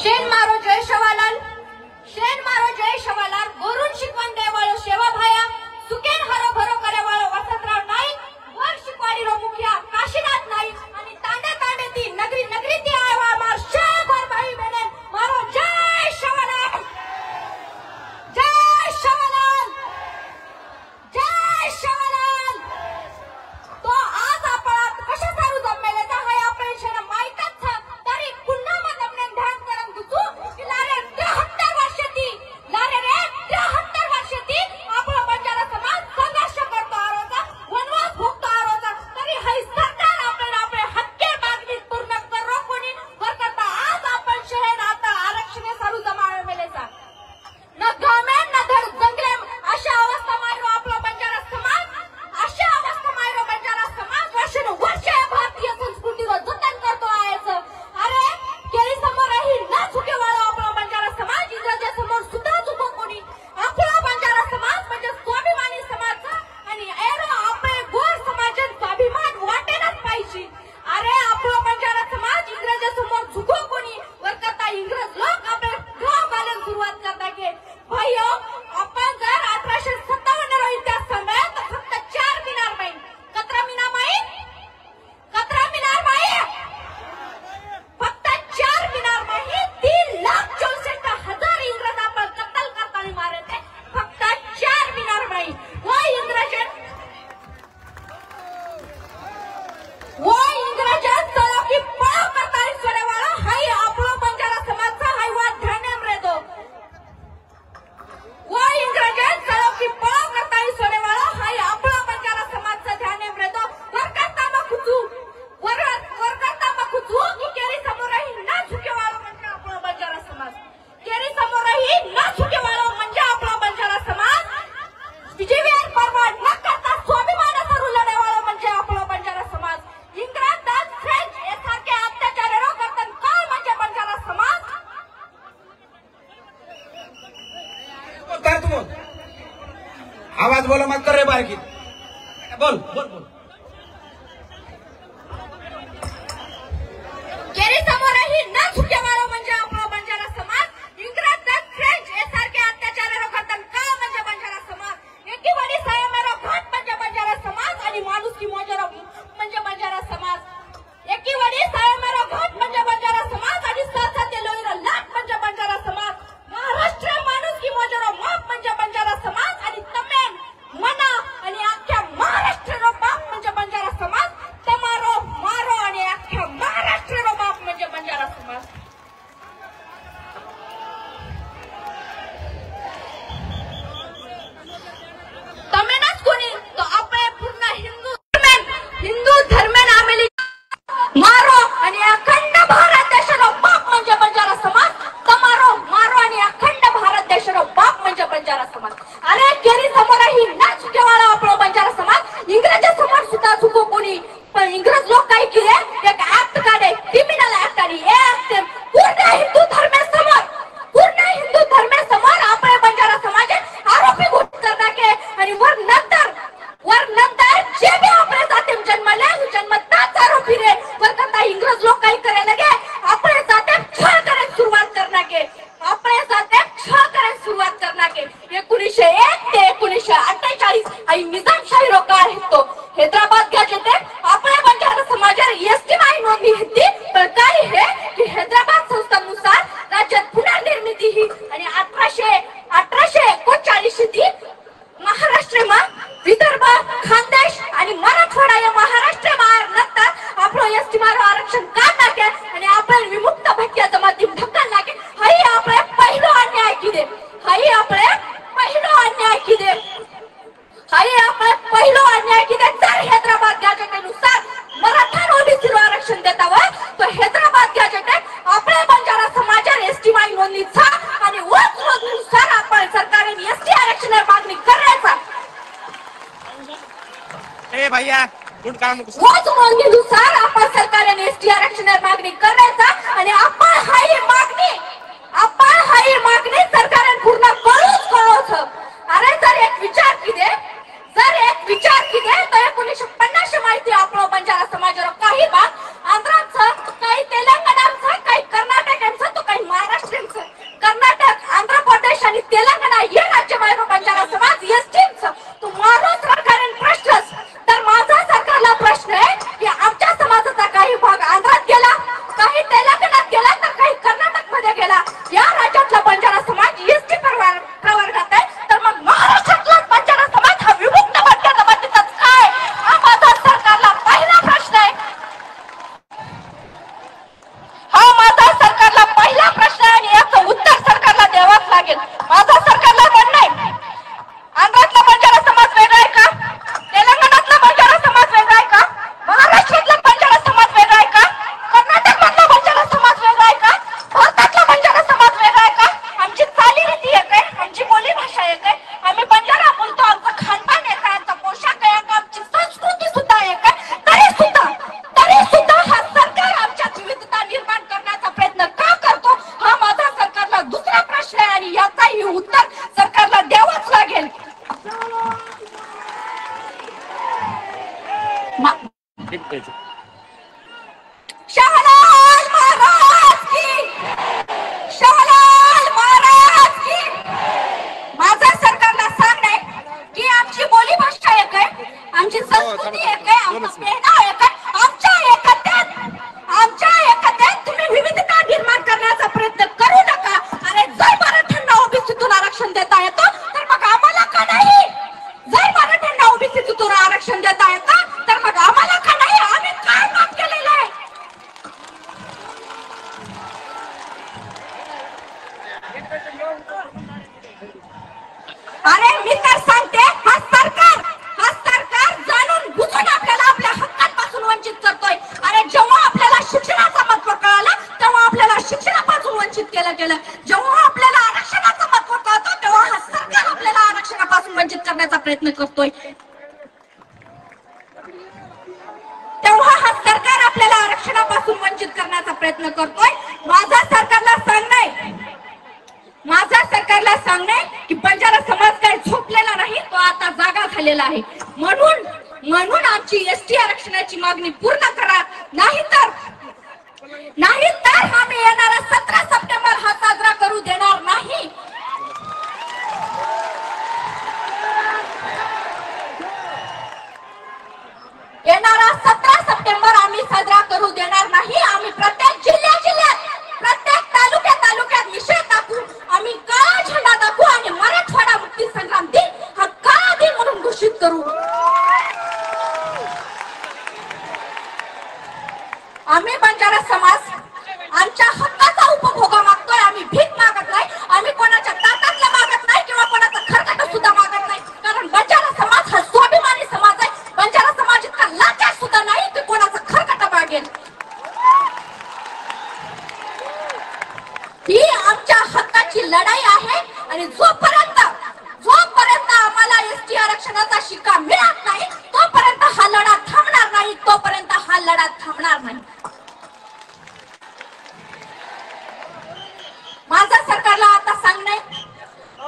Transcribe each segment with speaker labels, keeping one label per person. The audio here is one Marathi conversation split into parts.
Speaker 1: शेण मारो जय शवालाल, शेण मारो जय शवालाल, गोरून शिकवण देवाळो सेवा भाया, सुकेन हरो भरो करेवाळो वसंतराव नाईक, वर शिकवाडी रो मुखिया काशीनाथ नाईक आणि तांडे तांडे ती नगरी नगरी ती आवा मार शेभर भाई बहन मारो जय शवालाल, जय शवालाल, जय शवालाल. तो आज आपण कशा सारू जमलेले तर हाय आपण शेण माहितच तरी पुन्हा मग आपले ध्यान करून दुसू की लारे 73 वर्षाची लारे रे 73 वर्षाची आपला बंजारा समाज संघर्ष करतो आरोचा वनवास भोगतो आरोचा तरी हाय सरकार आपले हक्के मागणी पूर्ण करो कोणी करता आज आपण शहर आता आरक्षण सारू जमावे मेलेचा न गामे न धड जंगले अशा अवस्था मारो आपला बंजारा समाज, अशा अवस्था मारो बंजारा समाज वर्ष भारतीय संस्कृतीवर जतन करतो आहेच. अरे केली समोर ही न चुके वाळो आपला बंजारा समाज इंग्रजा समोर सुद्धा चुको कोणी आपला बंजारा समाज म्हणजे स्वाभिमानी समाज आणि एरो आपले गोर समाजात स्वाभिमान वाटेनच पाहिजे. अरे आपला बंजारा समाज इंग्रजा समोर चुको कोणी वर करता इंग्रज लोक आपले गाव घालून सुरुवात करता की भाईओ आपण जर 1857 रो इतिहास सांगा तर फक्त 4 मिनार माहीत. कतरा मिनार माहीत? कतरा मिनार माहीत? फक्त 4 मिनार माहीत. 3,64,000 इंग्रज आपण कत्तल करताना मारे थे. फक्त 4 मिनार माहीत. वो इंग्रजन चलो की पळा करताना सोडेवाळा हाय आपलो बंजारा समाजचा हाय वाद ध्यानेम रे दो. वो इंग्रजन चलो की पळा करताना सोडेवाळा हाय आपला बंजारा समाजचा ध्यानेम रे दो. वर करता मग खुचू की केरी समोरही न झुकेवाळो म्हणजे आपला बंजारा समाज. केरी समोरही न झुकेवाळो म्हणजे आपला बंजारा समाज. विजयवीर परवाड न करता स्वाभिमानाचा लढेवाळो म्हणजे आपला बंजारा समाज. इंग्रज डच फ्रेंच यासारखे अत्याचारांना करताना काय म्हणजे बंजारा समाज.
Speaker 2: कर तू बोल, आवाज बोला मत कर रे बारकी बोल बोल बोल.
Speaker 1: केरी समोरही न झुकेवाळो म्हणजे आपला बंजारा समाज. इंग्रज डच फ्रेंच यासारखे अत्याचारांना करताना काय म्हणजे बंजारा समाज. एकीवाडी सायमारा घाट म्हणजे बंजारा समाज आणि माणुसकी मोजरा म्हणजे बंजारा समाज. एकीवाडी सायमारा घाट म्हणजे बंजारा समाज आणि सहसा ते लोईरा लाट म्हणजे बंजारा समाज. महाराष्ट्र माणुसकी मोजरा माप म्हणजे बंजारा समाज आणि तमेन मना आणि अख्ख्या महाराष्ट्र बाप म्हणजे बंजारा समाज. तमारो मारो आणि अख्ख्या महाराष्ट्र बाप म्हणजे बंजारा समाज. तमेनच कोणी तो आपले पूर्ण हिंदू धर्मेन आमेली मारो आणि अखंड भारत देशाचा बाप म्हणजे बंजारा समाज. तमारो मारो आणि अखंड भारत देशाचा बाप म्हणजे बंजारा समाज. अरे केरी समोरही न चुकेवाळा आपला बंजारा समाज. इंग्रजा समोर सुद्धा चुको कोणी पण इंग्रज लोक काय केले एक ऍक्ट काढे क्रिमिनल ऍक्ट आणि पूर्ण हिंदू धर्मेसमोर आपल्या बंजारा समाज आरोपी घोषित करता के आणि वर नंतर जे भी आपल्या जातीत जन्मले जन्मताच आरोपी रे वर करता इंग्रज लोक काही करे लगे आपल्या जातीत छळ करायला सुरुवात करना के आपल्या जातीत छळ करायला सुरुवात करना के 1901 ते 1948 आई निजामशाही रो काळ हेतो हैदराबाद गॅजेट आपल्या बंजारा समाजाला एसटी माही नोंदणी होती. पण काय हे की हैदराबाद संस्थानुसार राज्यात पुनर्निर्मिती ही आणि 1839 ती महाराष्ट्रमा विदर्भ खानदेश आणि मराठवाडा या महाराष्ट्र नंतर आपलं एसटी मारो आरक्षण काढ नाके आणि आपण विमुक्त भटक्या जमाती ढकल नाके. हाई आपले पहिलो अन्याय किदे, हाई आपले पहिलो अन्याय किदे, हाई आपले पहिलो अन्याय किदे. जर हैदराबाद गॅजेटनुसार मराठा ओबीसी आरक्षण देता व तो हैदराबाद गॅजेट आपल्या बंजारा समाजाला एसटी माही नोंदणीचा आणि नुसार आपण सरकारने एसटी आरक्षण मागणी करायचा.
Speaker 2: ए भैया गुड काम
Speaker 1: नोंदणीनुसार आपण सरकारने एसटी आरक्षण मागणी करायचा आणि आपण हाई मागणी सरकारने पूर्ण करूच. अरे जर एक विचार किदे तर 1950 माहिती आपला बंजारा समाजाला काही भाग आंध्राचं काही तेलंगणाचं काही कर्नाटकांचं तो काही महाराष्ट्र लागेल. माझा सरकारला म्हणणं आहे, आंध्रातला बंजारा समाज वेगळा आहे का? तेलंगणातला बंजारा समाज वेगळा आहे का? महाराष्ट्रातला बंजारा समाज वेगळा आहे का? कर्नाटकमधला बंजारा समाज वेगळा आहे का? भारतातला बंजारा समाज वेगळा आहे का? आमची चालीरीती एक आहे, आमची बोली भाषा एक आहे. आम्ही बंजारा बोलतो, आमचं खानपान एक आहे, आमचा पोशाख आहे, आमची संस्कृती सुद्धा एक आहे. तरी सुद्धा हा सरकार आमच्यात विविधता निर्माण करण्याचा प्रयत्न का करतो, हा माझा सरकारला दुसरा प्रश्न आहे आणि याचाही उत्तर सरकारला द्यावंच लागेल. शहालाल महाराज की, शहालाल महाराज की. माझा सरकारला सांगणे की आमची बोली भाषा एक आहे, आमची संस्कृती एक आहे, आमचा पेहनाव एक आहे. आमच्या एकत्यात तुम्ही विविधता निर्माण करण्याचा प्रयत्न करू नका. अरे जर मराठ्यांना ओबीसीतून आरक्षण देता येतं तर मग आम्हाला का नाही? जर मराठ्यांना ओबीसीतून आरक्षण देता येतं तर मग आम्हाला का नाही? आम्ही काय माफ केलेलं आहे? अरे मी तर सांगते, हा सरकार जाणून बुजून आपल्याला आपल्या हक्कांपासून वंचित करतोय. अरे जेव्हा आपल्याला शिक्षणाचं महत्व कळालं तेव्हा आपल्याला शिक्षणापासून वंचित केलं गेलं. जेव्हा आपल्याला आरक्षणाचं महत्व कळतं तेव्हा हा सरकार आपल्याला आरक्षणापासून वंचित करण्याचा प्रयत्न करतोय. तेव्हा हा सरकार आपल्याला आरक्षणापासून वंचित करण्याचा प्रयत्न करतोय. माझा सरकारला सांगणे की बंजारा समाज काय झोपलेला नाही, तो आता जागा झालेला आहे. म्हणून आमची एसटी आरक्षणाची मागणी पूर्ण करा, नाहीतर आम्ही येणारा 17 सप्टेंबर हा साजरा करू देणार नाही. येणारा 17 सप्टेंबर आम्ही साजरा करू देणार नाही. आम्ही प्रत्येक जिल्ह्यात प्रत्येक तालुक्यात विषय टाकू, आम्ही काळा झेंडा दाखवू आणि मराठवाडा मुक्ती संग्राम दिन हा काळा दिन म्हणून घोषित करू. आम्ही बंजारा समाज आमच्या हक्काचा उपभोग मागतोय. आम्ही भीक मागत नाही, आम्ही कोणाच्या ताटातलं मागत नाही किंवा कोणाचं खरकट सुद्धा मागत नाही. कारण बंजारा समाज हा स्वाभिमानी समाज आहे. बंजारा समाज इतका लाचार सुद्धा नाही की कोणाचं खरकट मागेल. ही आमच्या हक्काची लढाई आहे आणि जोपर्यंत आम्हाला एसटी आरक्षणाचा शिक्का मिळत नाही तोपर्यंत हा लढा थांबणार नाही. माझा सरकारला आता सांगणे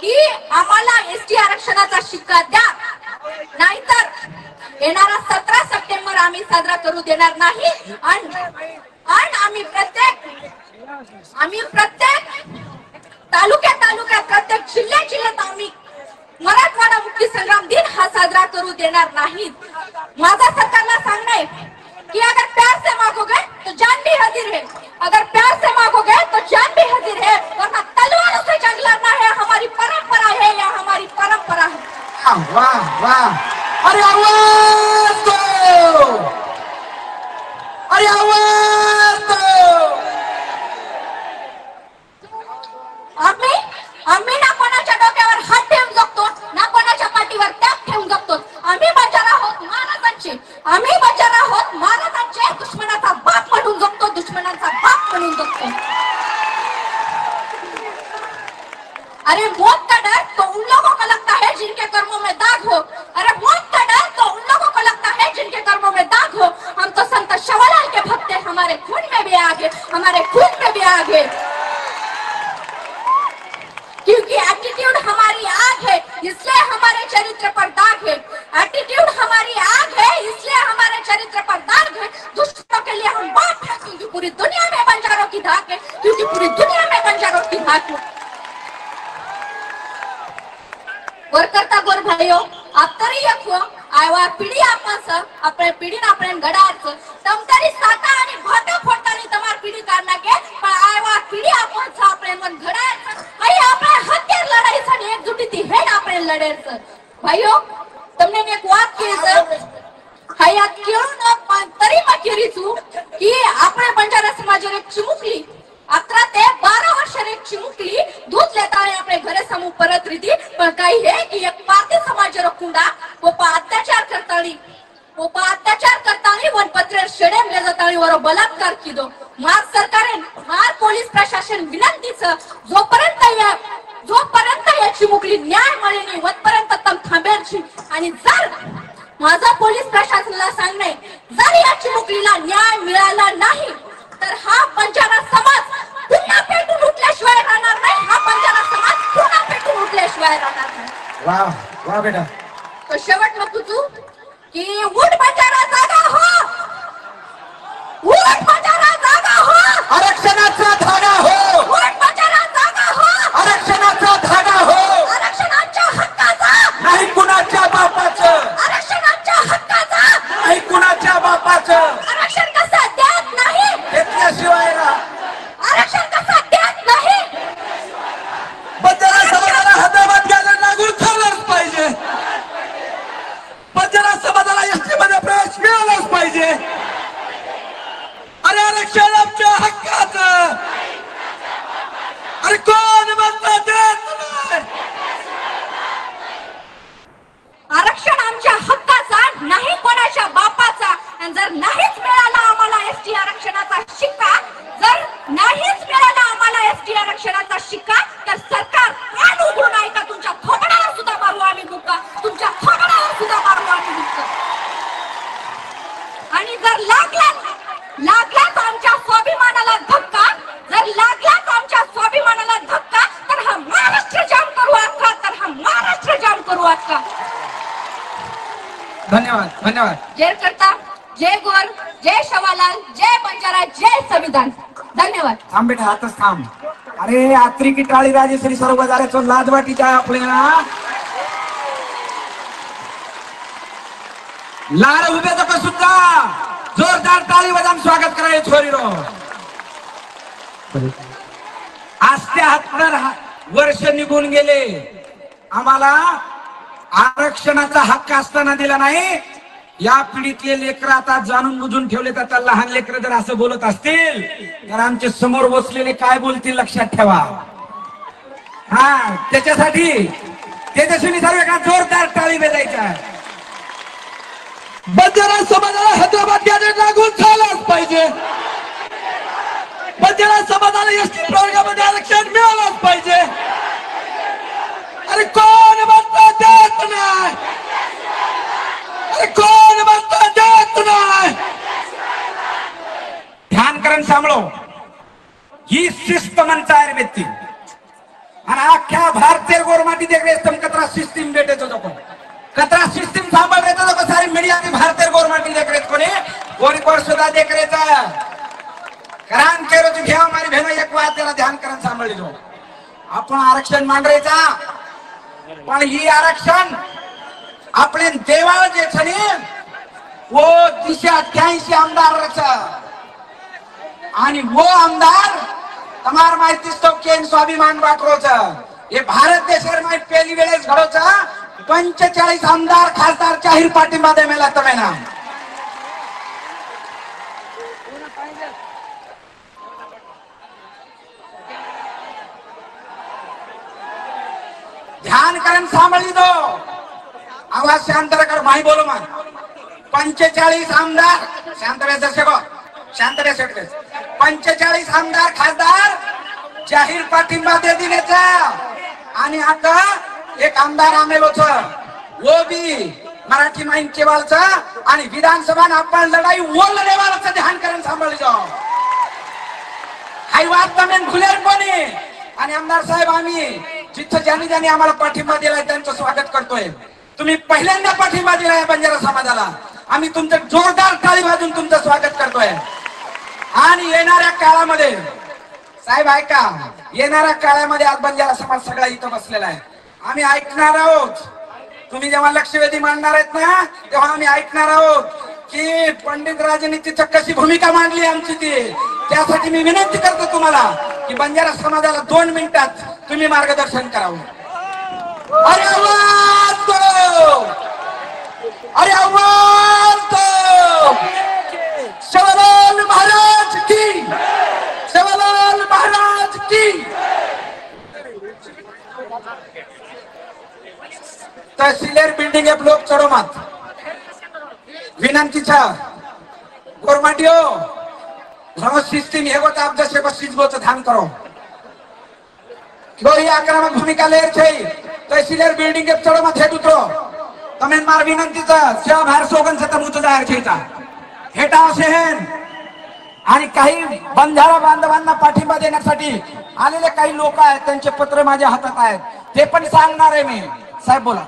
Speaker 1: की आम्हाला एसटी आरक्षणाचा शिक्का द्या, नाहीतर येणारा 17 सप्टेंबर आम्ही साजरा करू देणार नाही. आणि आम्ही प्रत्येक तालुक्यात प्रत्येक जिल्ह्यात आम्ही मराठवाडा मुक्ती संग्राम दिन हा साजरा करू देणार नाही. माझा सरकारला सांगणे कि अगर प्यार से मांगोगे तो जान भी हाजिर है, अगर प्यार से मांगोगे तो जान भी हाजिर है, वरना तलवारों से जंग लड़ना है हमारी परंपरा है, या हमारी परंपरा है.
Speaker 2: वाह वाह, अरे आवाज दो, अरे आवाज दो.
Speaker 1: आम्ही ना कोणाच्या डोक्यावर हात ठेवून जगतो, ना कोणाच्या पाठीवर टॅप ठेवून जगतो. आम्ही बंजारा आहोत महाराजांचे, दुश्मनाचा बाप म्हणून जगतो, दुश्मनाचा बाप म्हणून जगतो. अरे मौत का डर तो उन लोगों को लगता है जिनके कर्मों में दाग हो. अरे मौत का डर तो उन लोगों को लगता है जिनके कर्मों में दाग हो. हम तो संत शवलाल के भक्त हैं, हमारे खून में भी आगे, हमारे खून में भी आगे. क्योंकि एटीट्यूड हमारी आग है, इसलिए हमारे चरित्र पर दाग है. एटीट्यूड हमारी आग है, इसलिए हमारे चरित्र पर दाग है. दुष्टों के लिए हम बाप हैं, क्योंकि पूरी दुनिया में बंजारों की धाक है, क्योंकि पूरी दुनिया में बंजारों की धाक है. गोरकर्ता गोर भाइयों, आप तरी यखो आयवा पिढी आपणचं आपल्या पिढीनं आपण घडायचं तमतरी साता आणि भाटा फोडतानी तमार पिढी काढना के पण आयवा पिढी आपणचं आपले मन घडायचं आई આપણે હત્યાર લડાઈ સાથે એકજૂટીથી હેડ આપણે લડેર. ભાઈઓ તમને એક વાત કહી છે, હયાત કેવું ન તરીમાં કરી છું કે આપણે બંજારા સમાજે એક ચીમુકલી 11 તે 12 વર્ષે એક ચીમુકલી दूध લેતા આપણે परत रीती पण काही हे की एक पारधी समाज रखुंडा पोपा अत्याचार करतानी वनपत्र शेडेम ले जातानी वर बलात्कार किदो मार सरकारेन मार पोलीस प्रशासन विनंतीचं जोपर्यंत याची मुकली न्याय मिळेनी वतपर्यंत तम थांबेलची आणि जर माझा पोलीस प्रशासनाला सांगणे जर याची मुकलीला न्याय मिळाला नाही तर हा बंजारा समाज पुन्हा पेटून उठल्याशिवाय राहणार नाही हा बंजारा समाज पुन्हा पेटून उठल्याशिवाय राहणार नाही
Speaker 2: वा वा बेटा
Speaker 1: तो शेवट मग तू की उठ बंजारा जागा हो उठ बंजारा जागा हो
Speaker 2: आरक्षणाचा धागा हो
Speaker 1: उठ बंजारा जागा हो
Speaker 2: आरक्षणाचा धागा हो
Speaker 1: आरक्षणाच्या हक्काचा
Speaker 2: नाही कुणाच्या बापाचं
Speaker 1: आरक्षणाच्या हक्काचा
Speaker 2: नाही कुणाच्या बापाचं
Speaker 1: आरक्षण कसं देत नाही
Speaker 2: घेतल्याशिवाय
Speaker 1: आरक्षण कसं देत नाही
Speaker 2: बंजारा समाजाला हैदराबाद गाजर लागू झालंच पाहिजे बंजारा समाजाला एसटी मध्ये प्रवेश मिळालाच पाहिजे अरे आरक्षण आमच्या हक्काचं अरे कोण म्हणतं देत नाही
Speaker 1: आरक्षण आमच्या हक्काचा नाही कोणाच्या बापाचा आणि जर नाहीच मिळाला आम्हाला एसटी आरक्षणाचा शिक्का जर नाहीच मिळाला आम्हाला एसटी आरक्षणाचा शिक्का तर सरकार कान उघडून ऐका तुमच्या थोबडावर सुद्धा मारू आम्ही मुक्का तुमच्या थोबडावर सुद्धा मारू आम्ही मुक्का आणि जर लागलाच आमच्या स्वाभिमानाला धक्का जर लागलाच आमच्या स्वाभिमानाला धक्का तर हा महाराष्ट्र जाम करू अक्का तर हा महाराष्ट्र जाम करू अक्का
Speaker 2: धन्यवाद धन्यवाद
Speaker 1: जय करता जय गोर जय शवालाल जय बंजारा जय संविधान धन्यवाद
Speaker 2: थांब बेटा हातच थांब अरे आत्री की टाळी राजेश्री सर्व बाजाराचं लाजवाटीच्या आपल्याला लार उभे तर सुद्धा जोरदार टाळी वाजवून स्वागत करायचे छोरीरो आज ते 70 वर्ष निघून गेले आम्हाला आरक्षणाचा हक्क असताना दिला नाही या पिढीतले लेकर आता जाणून बुजून ठेवले तर लहान लेकर जर असं बोलत असतील तर आमचे समोर बसलेले काय बोलतील लक्षात ठेवा हा त्याच्यासाठी तेजस्विनी सर्व का जोरदार टाळी वाजवायच्या बंजारा समाजाला हैदराबाद गॅजेट लागू झालाच पाहिजे बंजारा समाजाला एसटी प्रवर्गामध्ये आरक्षण मिळालंच पाहिजे अरे कोण म्हणतं देत नाही अरे कोण म्हणतं देत नाही ध्यान करून सांभाळो ही शिस्त म्हणता आहे व्यक्ती आणि अख्ख्या भारतीय गोरमाटी देखील कचरा सिस्टीम भेटायचो तो कचरा सिस्टीम सांभाळायचं तो सारी मीडिया भारतीय गोरमाटी देखरेख कोणी कोणी कोण सुद्धा देखरेचा करान केरो तू घ्या मारी बहन एक बात त्याला ध्यान करून सांभाळली जो आपण आरक्षण मांडायचा पण ही आरक्षण आपले देवाळ जे छने वो 288 आमदार आणि वो आमदार तमार माहिती केन स्वाभिमान वाटरोच हे भारत देशावर माहिती पहिली वेळेस घडोचा 45 आमदार खासदार जाहीर पाठिंबा दे मेला तमेना ध्यान करून सांभाळी दो आवाज शांत कर माही बोलो मान 45 आमदार शांत बस दर्शको शांत बस 45 आमदार खासदार जाहीर पाठिंबा दे दिनेचा आणि आता एक आमदार आमेलोच वो भी मराठी माइन केवालचा आणि विधानसभा आपण लढाई वोलने वालाचं ध्यान करून सांभाळी जाओ हाय वाट तमेन खुलेर कोणी आणि आमदार साहेब आम्ही जिथं ज्यांनी ज्यांनी आम्हाला पाठिंबा दिलाय त्यांचं स्वागत करतोय तुम्ही पहिल्यांदा पाठिंबा दिलाय बंजारा समाजाला आम्ही तुमचं जोरदार टाळी वाजून तुमचं स्वागत करतोय आणि येणाऱ्या काळामध्ये साहेब ऐका येणाऱ्या काळामध्ये आज बंजारा समाज सगळा इथं बसलेला आहे आम्ही ऐकणार आहोत तुम्ही जेव्हा लक्षवेधी मांडणार आहेत ना तेव्हा आम्ही ऐकणार आहोत की पंडित राजेंनी तिथं कशी भूमिका मांडली आमची ती त्यासाठी मी विनंती करतो तुम्हाला की बंजारा समाजाला 2 मिनिटात तुम्ही मार्गदर्शन करावं अरे आवाज दो अरे आवाज दो शिवलाल महाराज की शिवलाल महाराज की तहसीलदार बिल्डिंग ए ब्लॉक चढो मात विनंती छा गोरमाटियो रंग सिस्टम हेगो त आप जसे सिजबो त ध्यान करो क्यों ही आक्रामक भूमिका ले छे तहसीलदार बिल्डिंग ए चढो मात हेट उतरो तमें मार विनंतीचा सेवा बाहेर सोगन सत मुत जाहीर छेता हेटा असे हेन आणि काही बंजारा बांधवांना पाठिंबा देण्यासाठी आलेले काही लोक आहेत त्यांचे पत्र माझ्या हातात आहेत ते पण सांगणार आहे मी साहेब बोला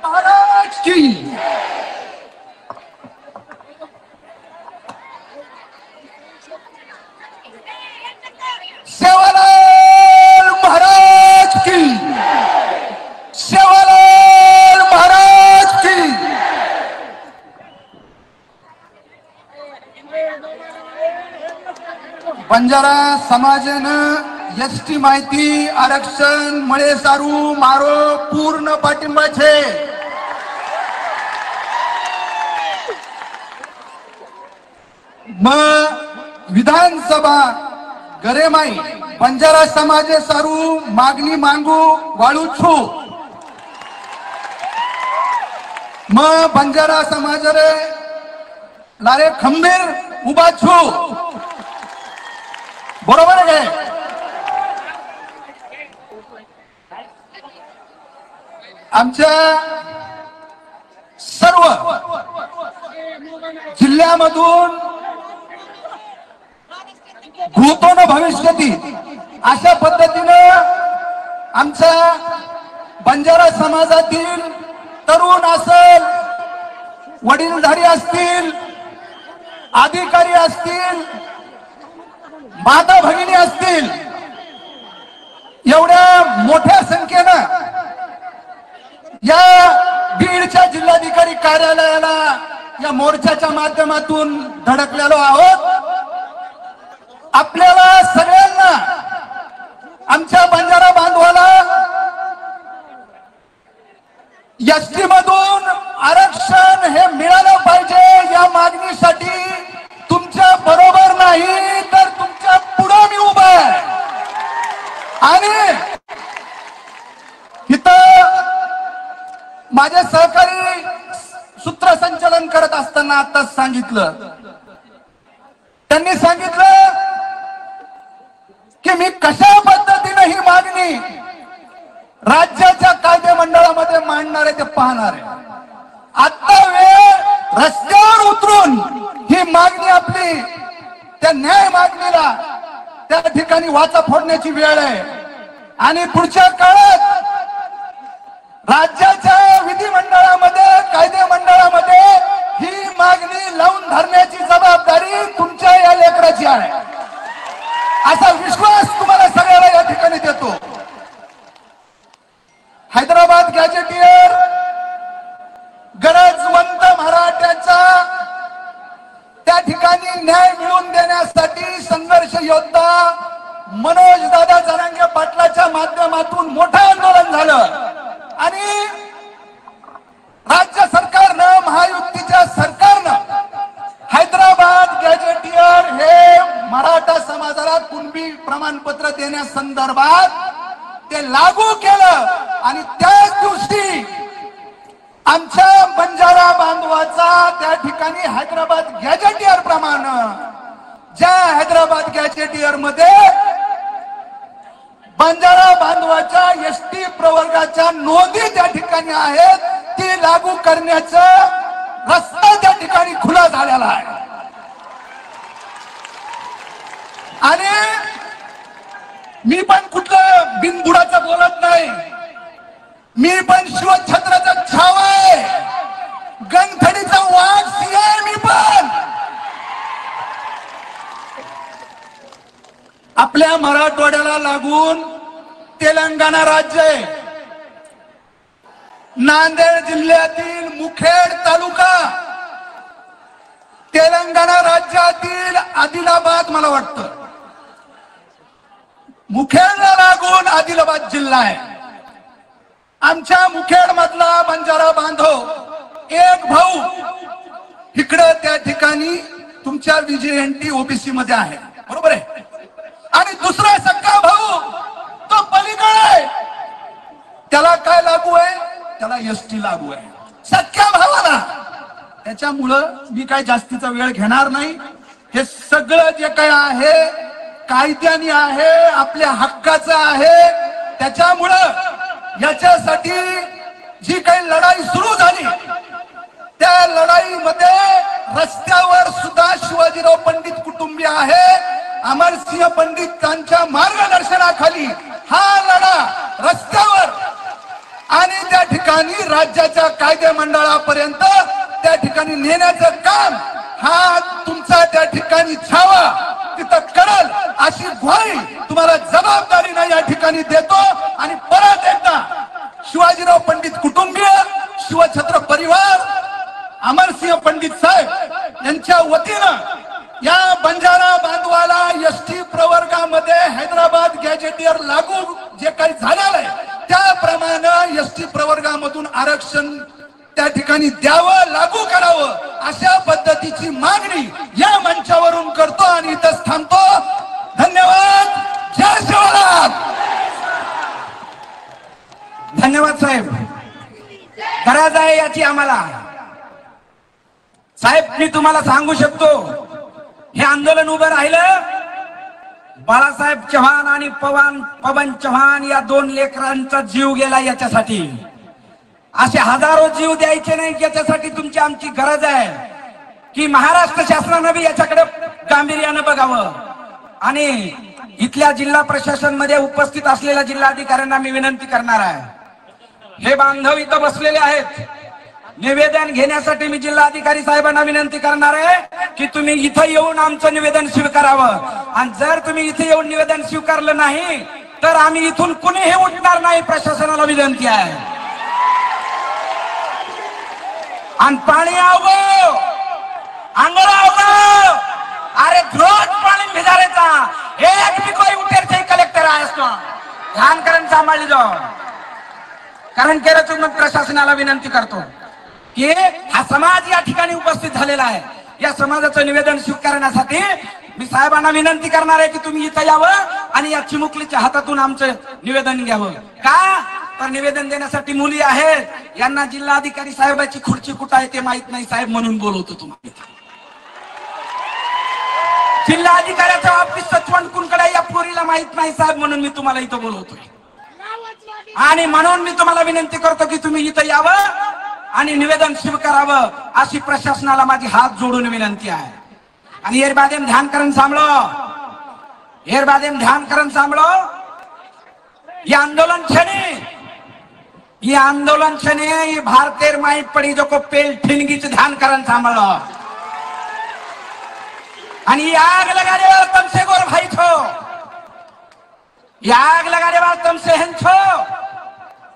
Speaker 2: महाराज की सेवालाल महाराज की सेवालाल महाराज की
Speaker 3: बंजारा समाजानं एसटी माहिती आरक्षण मळे सारू मारो पूर्ण पाठिंबा छे विधानसभा गरेमाई बंजारा समाजे सारू मागणी मांगू वाळू छू बंजारा समाज रे लारे खंबीर उभा छू बरोबर आहे आमच्या सर्व जिल्ह्यामधून भूतो न भविष्यती अशा पद्धतीनं आमच्या बंजारा समाजातील तरुण असेल वडीलधारी असतील अधिकारी असतील माता भगिनी असतील एवढ्या मोठ्या संख्येनं या बीडच्या जिल्हाधिकारी कार्यालयाला या मोर्चाच्या माध्यमातून धडकलेलो आहोत आपल्याला सगळ्यांना आमच्या बंजारा बांधवाला एसटी मधून आरक्षण हे मिळालं पाहिजे या मागणीसाठी तुमच्या बरोबर नाही तर तुमच्या पुढे मी उभा आहे आणि इथं माझे सहकारी सूत्रसंचालन करत असताना आताच सांगितलं त्यांनी सांगितलं की मी कशा पद्धतीने ही मागणी राज्याच्या कायदे मंडळामध्ये मांडणार आहे ते पाहणार आहे आता वेळ रस्त्यावर उतरून ही मागणी आपली त्या न्याय मागणीला त्या ठिकाणी वाचा फोडण्याची वेळ आहे आणि पुढच्या काळात राज्याच्या विधिमंडळामध्ये कायदे मंडळामध्ये ही मागणी लावून धरण्याची जबाबदारी तुमच्या या लेकराची आहे असा विश्वास तुम्हाला सगळ्याला या ठिकाणी देतो हैदराबाद गॅजेटियर गरजवंत मराठ्याचा त्या ठिकाणी न्याय मिळवून देण्यासाठी संघर्ष योद्धा मनोज दादा जरांगे पाटलाच्या माध्यमातून मोठं आंदोलन झालं आणि राज्य सरकारनं महायुतीच्या सरकारनं हैदराबाद गॅजेटियर हे मराठा समाजाला कुणबी प्रमाणपत्र देण्यासंदर्भात ते लागू केलं आणि त्याच दिवशी आमच्या बंजारा बांधवाचा त्या ठिकाणी हैदराबाद गॅजेटियर प्रमाणे ज्या हैदराबाद गॅजेटियर मध्ये बंजारा बांधवाच्या एसटी प्रवर्गाच्या नोंदी त्या ठिकाणी आहेत ती लागू करण्याचा रस्ता त्या ठिकाणी खुला झालेला आहे आणि मी पण कुठलं बिनबुडाचं बोलत नाही मी पण शिवछत्राचा छावा आहे गंगथडीचा वाघ सिंह आहे मी पण आपल्या मराठवाड्याला लागून तेलंगणा राज्य आहे नांदेड जिल्ह्यातील मुखेड तालुका तेलंगणा राज्यातील आदिलाबाद मला वाटतं मुखेडला लागून आदिलाबाद जिल्हा आहे आमच्या मुखेड मधला बंजारा बांधव एक भाऊ इकडे त्या ठिकाणी तुमच्या तुमच्या व्हीजीएनटी ओबीसी मध्ये आहे, बरोबर आहे. आणि दुसरा सक्का भाऊ तो पलीकडे आहे, त्याला काय लागू आहे? त्याला एसटी लागू आहे, सख्या भावाला. त्याच्यामुळं मी काय जास्तीचा वेळ घेणार नाही. हे सगळं जे काय आहे कायद्याने आहे, आपल्या हक्काचं आहे. त्याच्यामुळं याच्यासाठी जी काही लढाई सुरू झाली त्या लढाईमध्ये रस्त्यावर सुद्धा शिवाजीराव पंडित कुटुंबीय आहे. अमरसिंह पंडितांच्या मार्गदर्शनाखाली हा लढा रस्त्यावर आणि त्या ठिकाणी राज्याच्या कायदे मंडळापर्यंत त्या ठिकाणी नेण्याचं काम हा तुमचा त्या ठिकाणी छावा तिथं कळल अशी ग्वाही तुम्हाला जबाबदारीने या ठिकाणी देतो. आणि परत एकदा शिवाजीराव पंडित कुटुंबीय, शिवछत्र परिवार, अमरसिंह पंडित साहेब यांच्या वतीनं या बंजारा बांधवाला एसटी प्रवर्गामध्ये हैदराबाद गॅजेटियर लागू जे काही झालेलं आहे त्याप्रमाणे एसटी प्रवर्गामधून आरक्षण त्या ठिकाणी द्यावं, लागू करावं अशा पद्धतीची मागणी या मंचावरून करतो आणि इथंच थांबतो. धन्यवाद. जय शिवराम.
Speaker 2: धन्यवाद साहेब. गरज आहे याची आम्हाला. साहेब मी तुम्हाला सांगू शकतो, हे आंदोलन उभं राहिलं बाळासाहेब चव्हाण आणि पवन चव्हाण या दोन लेकरांचा जीव गेला याच्यासाठी. असे हजारो जीव द्यायचे नाही याच्यासाठी तुमची आमची गरज आहे की महाराष्ट्र शासनानं बी याच्याकडे गांभीर्यानं बघावं. आणि इथल्या जिल्हा प्रशासन मध्ये उपस्थित असलेल्या जिल्हाधिकाऱ्यांना मी विनंती करणार आहे, हे बांधव इथं बसलेले आहेत, निवेदन घेण्यासाठी मी जिल्हाधिकारी साहेबांना विनंती करणार आहे की तुम्ही इथं येऊन आमचं निवेदन स्वीकारावं. आणि जर तुम्ही इथे येऊन निवेदन स्वीकारलं नाही तर आम्ही इथून कुणीही उठणार नाही, प्रशासनाला विनंती आहे. आणि पाणी आवो आंगळ आवो, अरे रोज पाणी भिजारायचा, एक भी कोई उठेर कलेक्टर आहे असतो ध्यान करून सांभाळली जाऊ. कारण केलं मग प्रशासनाला विनंती करतो की हा समाज या ठिकाणी उपस्थित झालेला आहे, या समाजाचं निवेदन स्वीकारण्यासाठी मी साहेबांना विनंती करणार आहे की तुम्ही इथं यावं आणि या चिमुकलीच्या हातातून आमचं निवेदन घ्यावं. का तर निवेदन देण्यासाठी मुली आहेत, यांना जिल्हाधिकारी साहेबाची खुर्ची कुठं आहे ते माहित नाही साहेब, म्हणून बोलवतो तुम्हाला. जिल्हाधिकाऱ्याचं ऑफिस सचवंडकडे या पोरीला माहित नाही साहेब, म्हणून मी तुम्हाला इथं बोलवतोय. आणि म्हणून मी तुम्हाला विनंती करतो की तुम्ही इथं यावं आणि निवेदन स्वीकारावं अशी प्रशासनाला माझी हात जोडून विनंती आहे. आणि एर बादेम ध्यान करून सांभळो, एर बादेम ध्यान करून सांभळो. ये आंदोलन छने ये भारतेर माई पड़ी जो को पेल ठिनगी से ध्यान करण सांभळो. आणि ये आग लगाने वाला तुमसे गोर भाई छो, ये आग लगाने वाला तुमसे हन छो.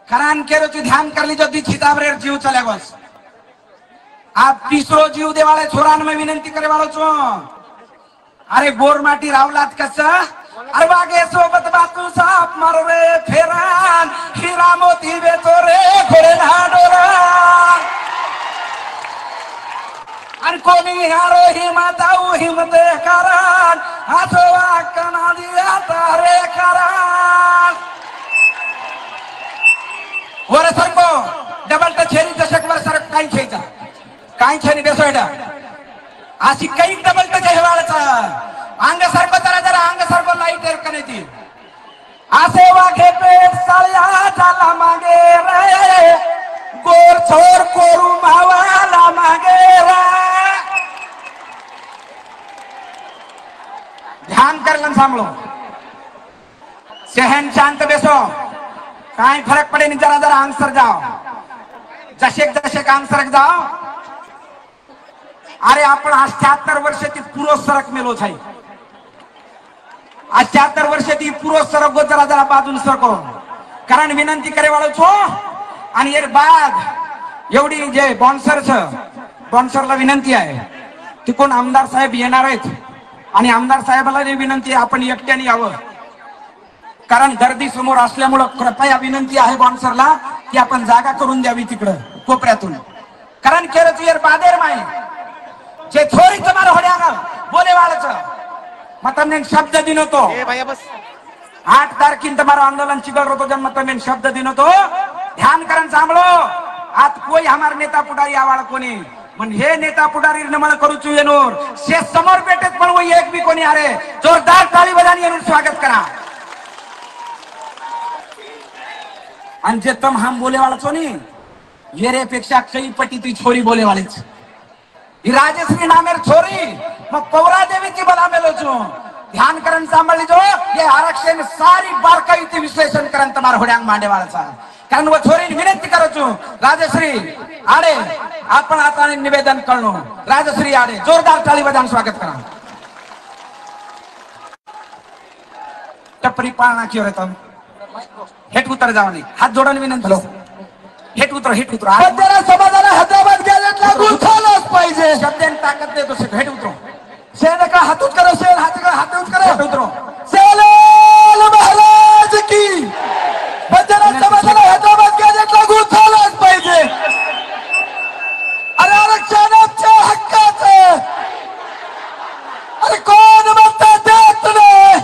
Speaker 2: कारण केरो तू ध्यान कर ली जो दी छितावरेर जीव चले बस. आप तीसरो जीव देवाले छोरान में विनंती करे वालो छो. अरे बोर माटी रावलात कसा अरे वागे सोबत बातू साप मारो रे फेरान, हिरा मोती बेचो रे घोडे नाडोरा. आणि कोणी हारो हिमताऊ हिमते कारण आसो वाकना दिया तारे कारण. वर सरको डबल टचेरी दशक वर सरक काही खेचा काही छेनी बेसोयडा अशी काही डबल टच हेवाळचा अंग सरको जरा जरा अंग सरको लाईट एर कनेती आसे वाघे पेट साळ्या झाला मागे रे गोर छोर कोरू मावाला मागे रे. ध्यान करलन सांभळो, सहन शांत बेसो, काय फरक पडे नहीं, जरा जरा आंग सर जाओ, जशेक जशेक आंग सरक जाओ. अरे आपण 78 वर्षाची पूर्व सरक मेलो छाई, 78 वर्षाची पूर्व सरक गो जरा जरा बाजून सरको. कारण विनंती करे वाळो छो. आणि एर बाद एवढी जे बॉन्सरला विनंती आहे तिकडून आमदार साहेब येणार आहेत आणि आमदार साहेबाला विनंती आहे आपण एकट्याने यावं. कारण गर्दी समोर असल्यामुळं कृपया विनंती आहे बॉन्सरला की आपण जागा करून द्यावी तिकडं कोपऱ्यातून. कारण केरच एर बादेर माय जे थोडी तुम्हाला होड्या मैं તમને શબ્દ દીનો તો
Speaker 4: એ ભાઈ બસ
Speaker 2: 8 તારીખે તમારો આંદોલન ચીગળરો તો જન્મ તમને શબ્દ દીનો તો ध्यान करून सांभळो आत कोई हमार नेता पुढारी आवाळ कोणी पण हे नेता पुढारी नमळ करूचू येनोर से समोर पेटेत पण वो एक भी कोणी आरे जोरदार ताली बजानी येनोर स्वागत करा आणि जे तम हम बोले वाला छोनी येरे पेक्षा कई पटी ती छोरी बोले वालीच ही राजश्री नामेर छोरी मग पौरा देवी की बला मेलो छु ध्यान करण सांभाळली जो ये आरक्षण सारी बारकाईचे विश्लेषण करण तुम्हार होड्यांग मांडे वाळचा कारण वो छोरी विनंती करू छु राजश्री आडे आपण आता निवेदन करणो राजश्री आडे जोरदार ताली बजावून स्वागत करा टपरी पाळणा क्यों रे तुम हेट उतर जावनी हात जोडून विनंती हेट उतर
Speaker 3: बंजारा समाजाला हैदराबाद गॅजेट लागू झालंच पाहिजे
Speaker 2: शब्दांनी ताकद देतो हेट उतरो
Speaker 3: सेना का हातूत करो सेन हातूत करो
Speaker 2: हेट उतरो
Speaker 3: सेलाल महाराज की बंजारा समाजाला हैदराबाद गॅजेट लागू झालंच पाहिजे अरे आरक्षण आमच्या हक्काचं अरे कोण म्हणतं देत नाही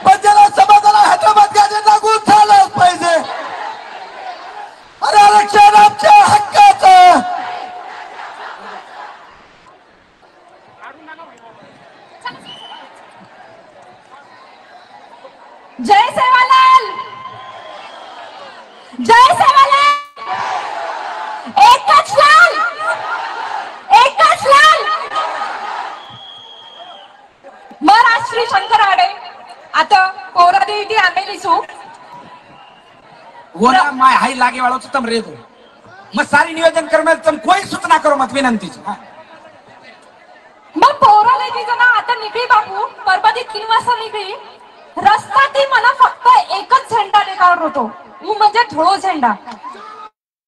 Speaker 3: बंजारा समाजाला हैदराबाद गॅजेट लागू झालंच पाहिजे अरे आरक्षण आमच्या हक्काचं
Speaker 1: जय सेवालाल जय सेवालाल एकच लाल महाराज श्री शंकर आडे आता पौरादेवी आमेली सु
Speaker 2: होना माय हाई लागे वालों से तुम रेदो मैं सारी नियोजन कर मैं तुम कोई सूचना करो मत विनंती
Speaker 1: मग पौरादेवी जना आता निघली बापू परभणी 3 वाजता निघली रस्ता ती मला फक्त एकच झेंडा निघावर होतो म्हणजे ढोळ झेंडा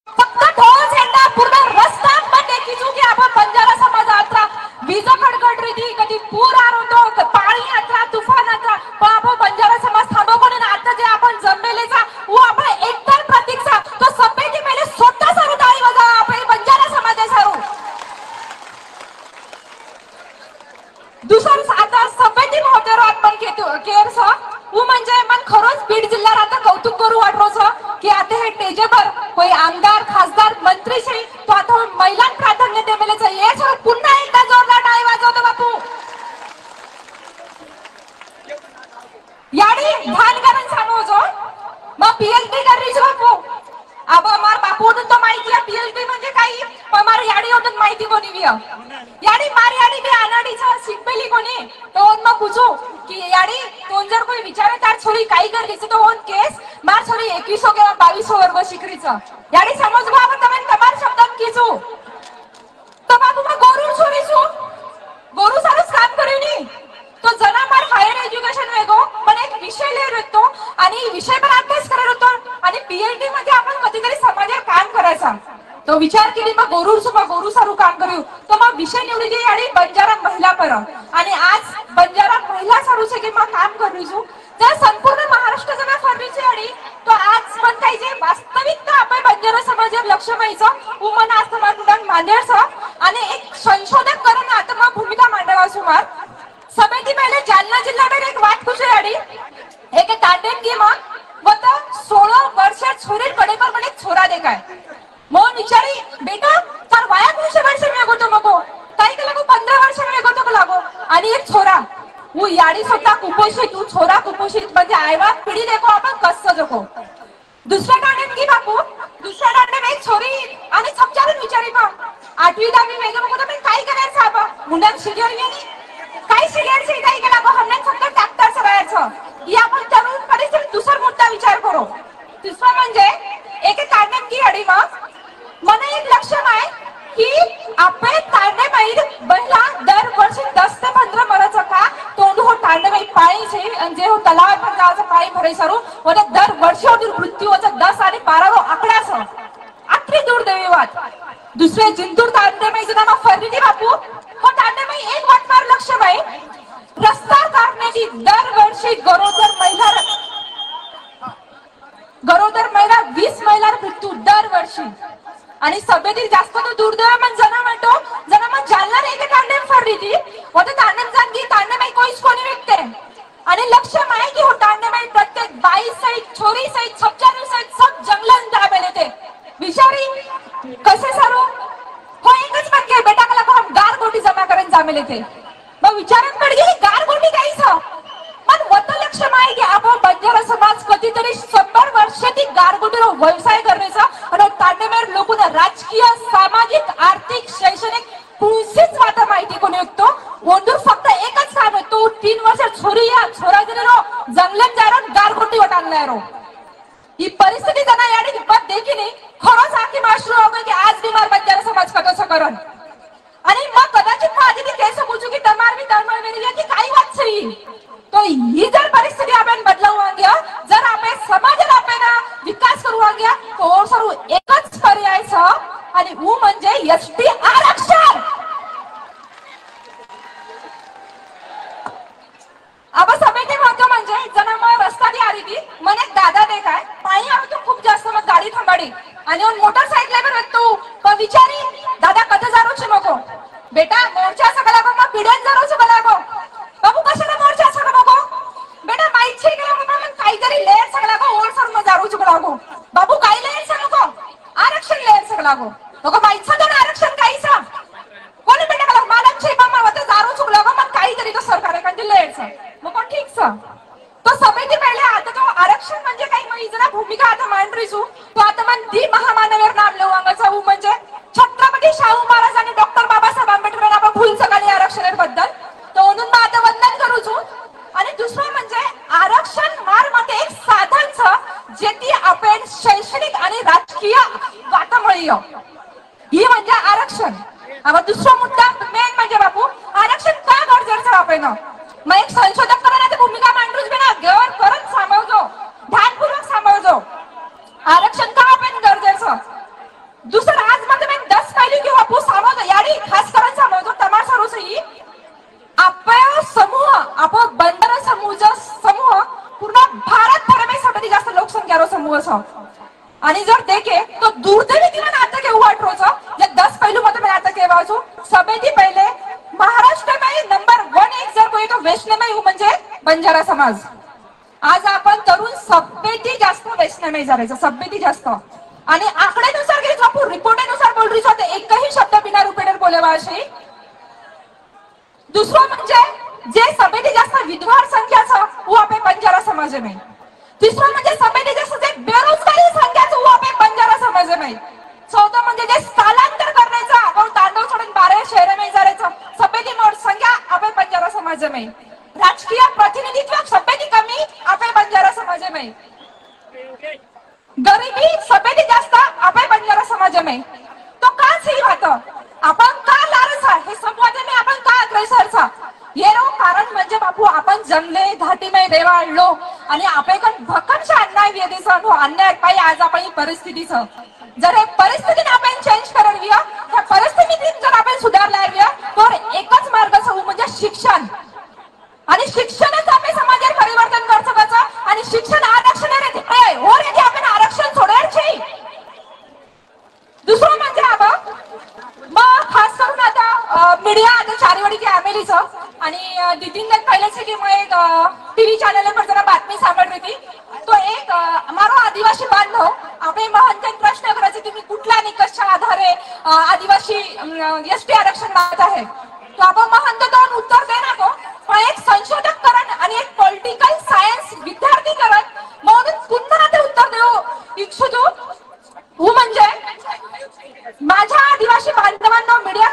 Speaker 1: फक्त ढोळ झेंडा पूर्ण रस्ता पण देखील की आपण बंजारा समाज यात्रा वीज खडखड रीती कधी पूर आरोतो पाणी यात्रा तुफान यात्रा पण आपण बंजारा समाज थांबो कोणी आता जे आपण जमलेलेचा वो आपण एकतर प्रतीक्षा तो सभेची पहिले स्वतः सारू ताळी वाजा आपण बंजारा समाज सारू दुसरं आता सभेची महोदय आपण केअर सा वो म्हणजे मन खरोच बीड जिल्हा आता कौतुक करू वाटरोच की आता हे टेजेवर कोई आमदार खासदार मंत्री श्री तो आता महिलां प्राधान्य देमेलेच हे सर पुन्हा एकदा जोरदार टाळी वाजवतो बापू याडी ध्यान करून सांगू जो मग पीएचडी करीच बापू अब हमार बापू तो माहिती आहे पीएचडी म्हणजे काही हमार याडी होतं माहिती कोणी विया याडी मार याडी बी अनाडीचा शिकपेली कोणी तो मग पूछू की याडी तो जर कोई विचारे तार छोरी काही करलीच तो ओन केस मार छोरी 21 किंवा 22 वर्ग शिकरीचा याडी समज बाबा तुम्ही तमार शब्दात कीचू तो बाबू मग गोरू छोरी छु गोरू सारच काम करेनी तो जना मार हायर एज्युकेशन वेगो पण एक विषय लिहित होतो आणि विषय पण अभ्यास करत होतो आणि पीएचडी मध्ये आपण कधीतरी समाजात काम करायचा तो विचार केली मग गोरू सारू काम करू तो मग विषय निवडी दी आणि बंजारा महिला पर आणि आज बंजारा महिला सारू से की मग काम करूचू तर संपूर्ण महाराष्ट्र जना फरलीची आणि तो आज पण काही जे वास्तविकता आपण बंजारा समाजात लक्ष द्यायचं उमन आज समाज मांडायचं आणि एक संशोधक करून आता मग भूमिका मांडावा सुमार समिति पहले जालना जिल्हा में एक बात कुछ याडी एक तांडेन की मां वो तो 16 वर्ष छोरे पड़े पर मैंने छोरा देखा है मोन विचारी बेटा तार वाया वर्ष में गो तो मको ताई के लगो 15 वर्ष में गो तो लागो आणि एक छोरा वो याडी स्वतः कुपोषित तू छोरा कुपोषित म्हणजे आयवा पिढी देखो आपण कसं जको दुसऱ्या तांडेन की बापू दुसऱ्या तांडे में एक छोरी आणि समजारून विचारी बा 8वी 10वी वेगे मको तो मैं काय करायचं आपा मुंडा शिरियर यानी काही सिरियस काही केला गो हमने फक्त ट्रॅक्टर सगळ्याचं या आपण तरुण परिस्थितीत दुसरा मुद्दा विचार करू तिसरा म्हणजे एक तांडण की अडी मला एक लक्षण आहे की आपण तांडे महिला दरवर्षी 10 ते 15 मराचं का तोंड हो तांडे पाणी छे आणि जे हो तलाव पण जायचं पाणी भराई सरू आणि दरवर्षी होतील मृत्यूचं 10 आणि 12 आकडाच आखरी दूर देवीवाद दुसरे जिंतूर तांडे जणांना फरली बापू हो तांडे एक वाटणार लक्ष बाई रस्ता काढण्याची दरवर्षी गरोदर महिला 20 महिला मृत्यू दरवर्षी आणि सभेतील जास्त तो दुर्दैव म्हणजे जना म्हणतो जना मग जालना रे तांडे फरली ती होते तांडे जाण की तांडे आम्ही ते मग विचारात पडली गारगोटी काहीच पण वत लक्ष माय की आपण बंजारा समाज कधीतरी 100 वर्ष ती गारगोटीला व्यवसाय करण्याचा आणि तांडेमेर लोकांना राजकीय सामाजिक आर्थिक शैक्षणिक कुणसीच वाटा माहिती कोणी युक्तो ओंडूर फक्त एकच काम आहे तो 3 वर्ष छोरी या छोरा दिलेलो जंगलात जारून गारगोटी वटांगलाय रो ही परिस्थिती त्यांना याने हिंमत देखील खरंच आखी माश्रू होगे की आज बीमार बंजारा समाज कसं करण आणि मग कदाचित माझी ती केस समजू की तमार मी तळमळ वेरी की काही वाट सही तो ही जर परिस्थिती आपण बदलवूया जर आपण समाजाला आपण विकास करूया तो सर्व एकच पर्याय आणि वो म्हणजे एसटी आरक्षण अब समिती महत्व म्हणजे जना रस्ता दी आली ती मन एक दादा दे काय पाणी आलो तो खूप जास्त मग गाडी थांबाडी आणि मोटरसायकल तू पण विचारी दादा कधी जारूच नको बेटा मोर्चा सगळा गो मग पिढ्यात जारूच बला गो बाबू कशाला मोर्चा सगळा बघो बेटा माहिती आहे का मग काहीतरी लेअर सगळा गो ओळ सर मग जारूच बला गो बाबू काय लेअर सगळा गो आरक्षण लेअर सगळा गो नको माहिती दोन आरक्षण काहीच कोणी बेटा मला मालकची मग मग जारू चुकला गो मग काहीतरी तो सरकार कंटी लेअर मग पण ठीक तो समिती पहिले आता तो आरक्षण म्हणजे काही मग इजना भूमिका आता मांडरीचू तो आता मन दी महामानवर नाम लेवांगाचा म्हणजे छत्रपती शाहू महाराज आणि डॉक्टर बाबासाहेब आंबेडकर आपण भूल सकाळी आरक्षणाबद्दल तो म्हणून मग आता वंदन करूचू आणि दुसरं म्हणजे आरक्षण मार मध्ये एक साधन जे ती आपण शैक्षणिक आणि राजकीय वाटामुळे ही म्हणजे आरक्षण आता दुसरा मुद्दा मेन म्हणजे बापू आरक्षण का गरजेचं आपण मग एक संशोधक करायला भूमिका मांडूच बिना गवर करत सांभाळतो ध्यानपूर्वक सांभाळतो आरक्षण का आपण गरजेचं दुसरं आज मध्ये मी 10 पाहिली की बापू सांभाळतो याडी खास करून सांभाळतो तमार सर्वसही आपण समूह आपण बंजारा समूह पूर्ण भारत भर में सबसे जास्त लोकसंख्या समूह असा आणि जर देखे तो दुर्दैवी दिला नाटक केव्हा वाटरोचा या 10 पहिलू मध्ये मी नाटक केव्हाचो सभेती पहिले महाराष्ट्र में नंबर 1 एक जर कोई तो वैष्णव म्हणजे बंजारा समाज आज आपण तरुण सभ्यती जास्त वैष्णव जायचं सभ्यती जास्त आणि आकडेनुसार घेतो आपण रिपोर्टनुसार बोल रही होते एकही शब्द बिना रुपये बोले अशी दुसरं म्हणजे जे सभेती जास्त विधवा संख्याचं वो आपण बंजारा समाज में तिसरं म्हणजे सभेती जास्त जे बेरोजगारी संख्याचं वो आपण बंजारा समाज में चौथं म्हणजे जे स्थलांतर करण्याचं आपण तांडव सोडून 12 शहर में जायचं सभेती मोठ संख्या आपण बंजारा समाज में राजकीय प्रतिनिधित्व सभेती कमी आपण बंजारा समाज में गरीबी सभेती जास्त आपण बंजारा समाज में तो का सही बात आपण का लालसा हे संवाद में आपण का अग्रेसरचा ये रो कारण म्हणजे बापू आपण जंगले घाटी में रेवाळलो आणि आपण भक्कमशा अन्याय वेदेचा अन्याय पाहिजे आज आपण परिस्थितीचं जर हे परिस्थितीने आपण चेंज करावी त्या परिस्थितीत जर आपण सुधारला तर एकच मार्ग म्हणजे शिक्षण आणि शिक्षणच आपण समाजात परिवर्तन कर सकायचं आणि शिक्षण आरक्षण और यदि आपण आरक्षण सोडायचे दुसरं म्हणजे मग खास करून आता मीडिया आता चारीवाडीची आमेलीचं आणि दिदीने पहिलेच की मग एक टीव्ही चॅनल पर जरा बातमी सांभाळ होती तो एक मारो आदिवासी बांधव आपण महंत प्रश्न करायचे तुम्ही कुठल्या निकषच्या आधारे आदिवासी एसटी आरक्षण मागत आहे तो आपण महंत दोन उत्तर देणार को पण एक संशोधक करण आणि एक पॉलिटिकल सायन्स विद्यार्थी करण म्हणून पुन्हा ते उत्तर देऊ इच्छुतो वो म्हणजे माझ्या आदिवासी बांधवांना मीडिया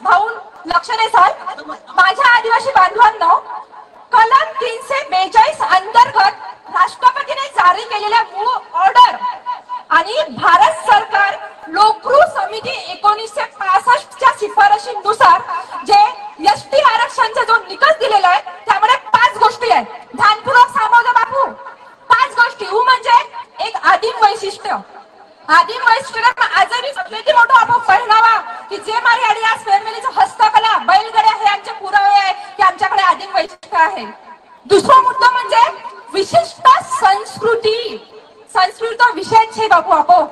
Speaker 1: भाऊन लक्ष नाही सर माझ्या आदिवासी बांधवांना कलम 342 अंतर्गत राष्ट्रपतीने जारी केलेल्या मूळ ऑर्डर आणि भारत सरकार लोककृ समिती 1965 च्या शिफारशीनुसार जे एसटी आरक्षणचा जो निकष दिलेला आहे त्यामध्ये 5 गोष्टी आहेत ध्यानपूर्वक सांभाळतो बापू 5 गोष्टी म्हणजे एक आदिम वैशिष्ट्य आदिम वैशिष्ट्य आजही सगळ्यात मोठा आपण पहिरावा की जे मारी आणि आज फॅमिलीचं हस्तकला बैलगाड्या हे आमचे पुरावे आहे की आमच्याकडे आदिम वैशिष्ट्य आहे दुसरा मुद्दा म्हणजे विशिष्ट संस्कृती संस्कृत विषय छे बापू आपण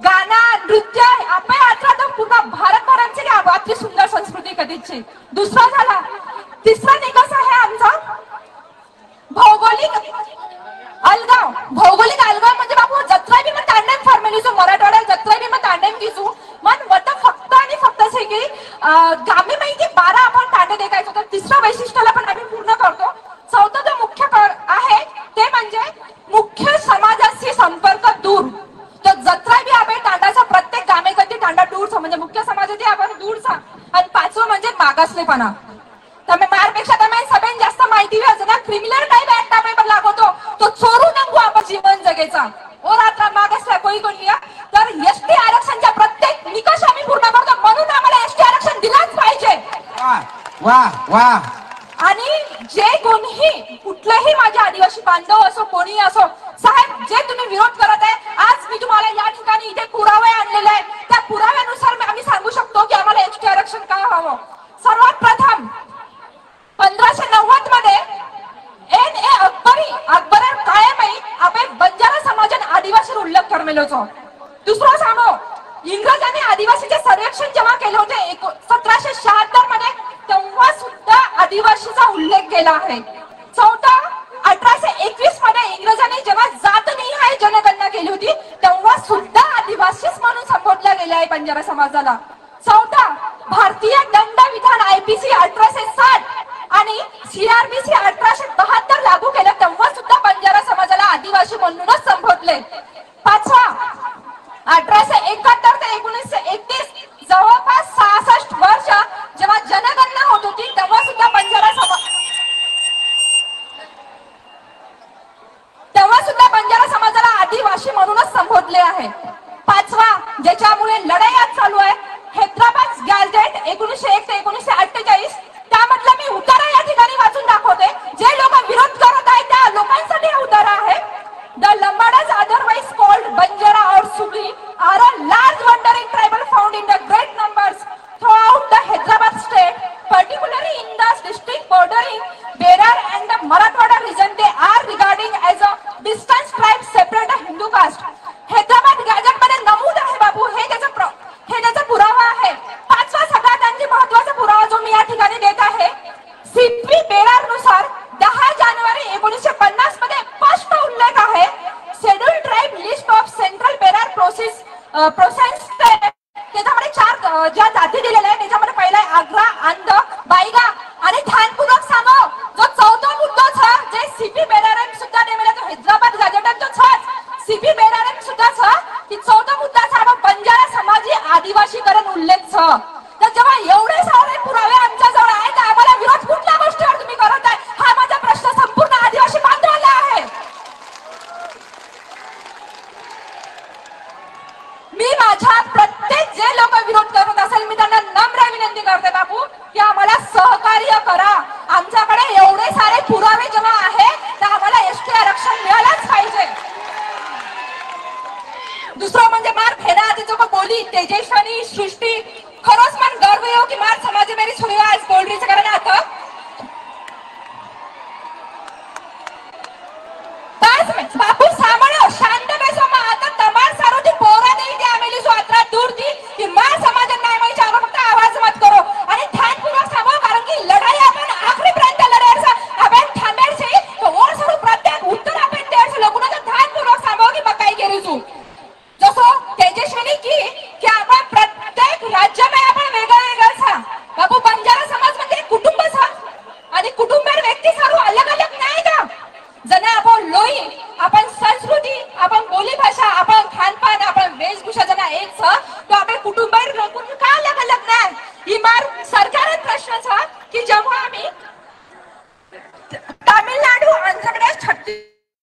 Speaker 1: गाना नृत्य आपण आता तो पूर्ण भारतभराची आपली सुंदर संस्कृती कधीच दुसरा झाला तिसरा निकष आहे आमचा भौगोलिक अलगाव म्हणजे बापू जत्रा बी मग तांडेम फॉर्मेलिजो मराठवाड्यात जत्रा बी मग तांडेम किजू मन वत फक्त आणि फक्त से की गामी माहिती 12 आपण तांडे देखायचो, तर तिसऱ्या वैशिष्ट्याला पण आम्ही पूर्ण करतो. चौथं जो मुख्य आहे ते म्हणजे मुख्य समाजाशी संपर्क दूर. तो जत्रा बी आपण तांडाचा प्रत्येक गामे कधी तांडा दूरचा म्हणजे मुख्य समाजाची आपण दूरचा. आणि पाचवं म्हणजे मागासलेपणा. તમે મારपेक्षा તમે સબેન जास्त माहिती हवे ना क्रिमिनल टाइप ऍक्ट आपण पण लागवतो तो चोरू नको आपण जीवन जगायचा और आता मागासला कोणी लिहा तर एसटी आरक्षणच्या प्रत्येक निकष आम्ही पूर्ण करतो म्हणून आम्हाला एसटी आरक्षण दिलाच पाहिजे.
Speaker 2: वाह वाह.
Speaker 1: आणि जे कोणीही कुठलेही माझे आदिवासी बांधव असो कोणी असो साहेब जे तुम्ही विरोध करत आहे आज मी तुम्हाला या ठिकाणी इथे पुरावे आणलेले आहे त्या पुराव्यानुसार आम्ही सांगू शकतो की आम्हाला एसटी आरक्षण का हवं. सर्वात प्रथम 1590 मध्ये एन.ए. अकबर कायम आपण बंजारा समाजाने आदिवासी उल्लेख करमेलो छो. दुसरं सांगो इंग्रजांनी आदिवासीचे सर्वेक्षण जेव्हा केले होते 1776 मध्ये तेव्हा सुद्धा आदिवासीचा उल्लेख केला आहे. चौथा 1821 मध्ये इंग्रजांनी जेव्हा जातनिहाय जनगणना केली होती तेव्हा सुद्धा आदिवासीच म्हणून संबोधला गेले आहे बंजारा समाजाला. चौथा भारतीय दंडविधान आयपीसी 1860 आणि सीआरबीसी 1872 लागू केलं तेव्हा सुद्धा बंजारा समाजाला आदिवासी म्हणूनच संबोधले. पाचवा 1871 ते 1931 जवळपास 66 वर्ष जेव्हा जनगणना होत होती तेव्हा सुद्धा बंजारा समाजाला आदिवासी म्हणूनच संबोधले आहे. पाचवा ज्याच्यामुळे लढाई आज चालू आहे हैदराबाद गॅझेट 1901 ते 1948 त्यामधला मी उतारा या ठिकाणी वाचून दाखवते. जे लोक विरोध करत आहेत त्या लोकांसाठी हा उतारा आहे. The Lambadas otherwise called Banjara और Sugali are a large wandering tribal found in the great numbers throughout the Hyderabad state, particularly in the district bordering Berar and the Marathwada region. They are regarding as a distant tribe separate a Hindu caste. Hyderabad gadget मध्ये नमूद आहे बाबू हे त्याचा पुरावा आहे. पाचवा सगळ्यात आणखी महत्त्वाचा पुरावा जो मी या ठिकाणी देत आहे सीपी बेरार नुसार 10 जानेवारी 1950 मध्ये स्पष्ट उल्लेख आहे schedule tribe list of central Berar process त्याच्यामध्ये 4 ज्या जाती दिलेल्या आहेत त्याच्यामध्ये पहिला आहे आग्रा अंध बाईगा आणि ध्यानपूर्वक सांगो जो चौथा मुद्दा छ जे सीपी बेरार सुद्धा नेमला तो हैदराबाद गॅझेटात जो छ सीपी बेरार सुद्धा छ की चौथा मुद्दा छ बंजारा समाजी आदिवासीकरण उल्लेख छ. तर जेव्हा एवढे सारे पुरावे आमच्या जवळ आहेत तर आम्हाला विरोध कुठल्या गोष्टीवर तुम्ही करत आहे हा माझा प्रश्न संपूर्ण आदिवासी बांधवांना आहे. मी माझ्या प्रत्येक जे लोक विरोध करत असेल मी त्यांना नम्र विनंती करते बापू की आम्हाला सहकार्य करा. आमच्याकडे एवढे सारे पुरावे जेव्हा आहे तर आम्हाला एसटी आरक्षण मिळालंच पाहिजे. दुसरं म्हणजे मार फेरा आधी जो बोली तेजस्वानी सृष्टी खरंच मन गर्व येऊ की मार समाज मेरी सुनी आज बोल रही कारण आता बापू सामने शांत बेसो मा आता तमार सारोची पोरा देई दे आमेली सो अत्रा दूर दी की मार समाज नाही माई चारो फक्त आवाज मत करो आणि ध्यानपूर्वक सांगो कारण की लढाई आपण आखरी पर्यंत लढायचा आपण थांबायचे तो और सर्व प्रत्येक उत्तर आपण द्यायचं लोकांना ध्यानपूर्वक सांगो की मग काय करू जसं तेजस्विनी की आपण प्रत्येक राज्य